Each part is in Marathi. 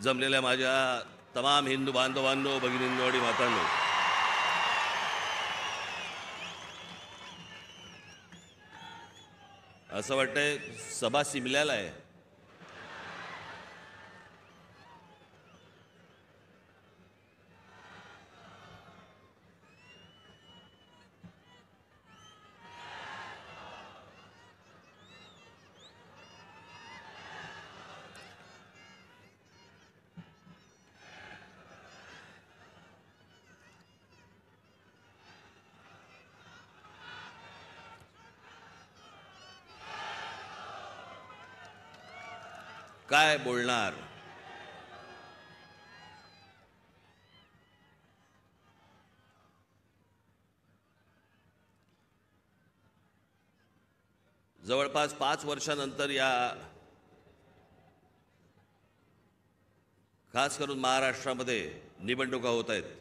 जमलेल्या माझ्या तमाम हिंदू बांधवांनो, भगिनींनो आणि मातांनो, असं वाटतंय सभा सिमल्याला आहे. काय बोलणार? जवळपास 5 वर्षानंतर या खास करून महाराष्ट्रामध्ये निवडणुका होत आहेत.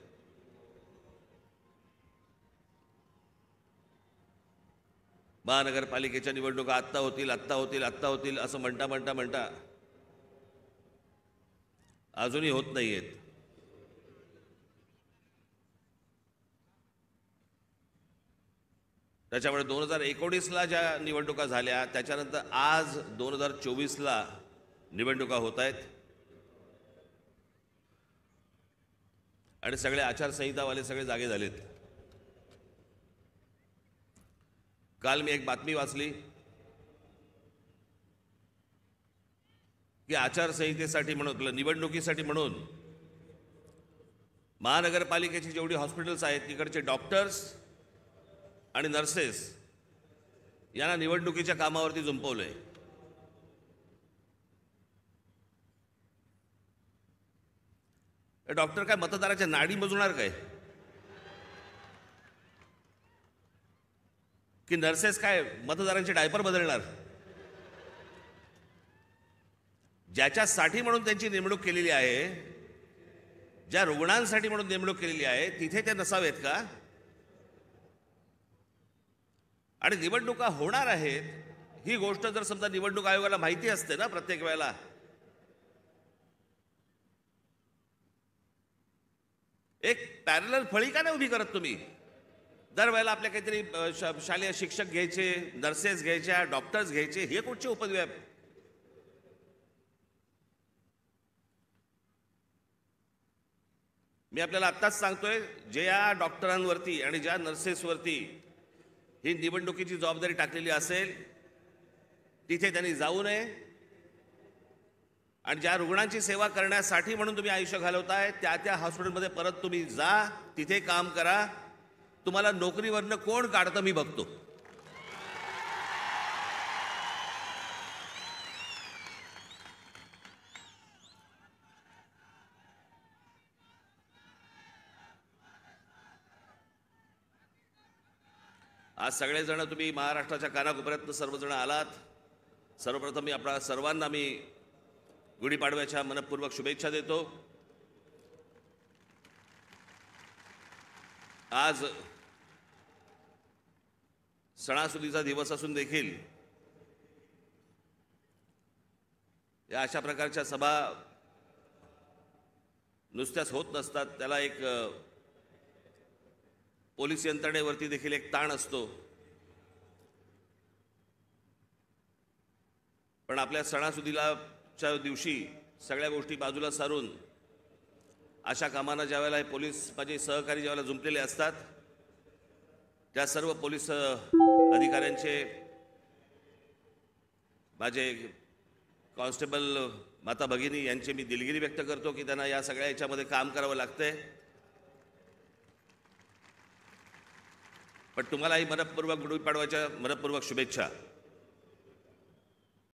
महानगरपालिकेच्या निवडणुका आत्ता होतील असं म्हणता अजूनही होत नाहीयेत. त्याच्यामुळे 2019ला ज्या निवडणुका झाल्या त्याच्यानंतर आज 2024ला निवडणुका होत आहेत आणि सगळे आचारसंहितावाले सगळे जागे झालेत. काल मी एक बातमी वाचली की आचारसंहितेसाठी म्हणून, निवडणुकीसाठी म्हणून महानगरपालिकेची जेवढी हॉस्पिटल्स आहेत तिकडचे डॉक्टर्स आणि नर्सेस यांना निवडणुकीच्या कामावरती जुंपवलंय. डॉक्टर काय मतदाराच्या नाडी मोजणार काय? की नर्सेस काय मतदारांचे डायपर बदलणार? ज्याच्यासाठी म्हणून त्यांची नेमणूक केलेली आहे, ज्या रुग्णांसाठी म्हणून नेमणूक केलेली आहे, तिथे ते नसावेत का? आणि निवडणुका होणार आहेत ही गोष्ट जर समजा निवडणूक आयोगाला माहिती असते ना प्रत्येक वेळेला, एक पॅरलल फळी का नाही उभी करत तुम्ही? दरवेळेला आपल्या काहीतरी शालेय शिक्षक घ्यायचे, नर्सेस घ्यायच्या, डॉक्टर्स घ्यायचे, हे कुठचे उपद्व्याप? मी आपल्याला आत्ताच सांगतोय, ज्या डॉक्टरांवरती आणि ज्या नर्सेसवरती ही निवडणुकीची जबाबदारी टाकलेली असेल तिथे त्यांनी जाऊ नये. आणि ज्या रुग्णांची सेवा करण्यासाठी म्हणून तुम्ही आयुष्य घालवताय त्या हॉस्पिटलमध्ये परत तुम्ही जा, तिथे काम करा. तुम्हाला नोकरीवरनं कोण काढतं मी बघतो. आज सगळेजण तुम्ही महाराष्ट्राच्या कानाकोपऱ्यातनं सर्वजण आलात. सर्वप्रथम मी आपल्या सर्वांना गुढीपाडव्याच्या मनपूर्वक शुभेच्छा देतो. आज सणासुदीचा दिवस असून देखील या अशा प्रकारच्या सभा नुसत्याच होत नसतात. त्याला एक पोलीस यंत्रणेवरती देखील एक ताण असतो. पण आपल्या सणासुदीच्या दिवशी सगळ्या गोष्टी बाजूला सारून अशा कामांना ज्यावेळेला पोलीस माझे सहकारी ज्यावेळेला जुंपलेले असतात, त्या सर्व पोलीस अधिकाऱ्यांचे, माझे कॉन्स्टेबल माता भगिनी यांचे मी दिलगिरी व्यक्त करतो की त्यांना या सगळ्या याच्यामध्ये काम करावं लागतंय. पण तुम्हालाही मनपूर्वक गुढीपाडव्याच्या मनपूर्वक शुभेच्छा.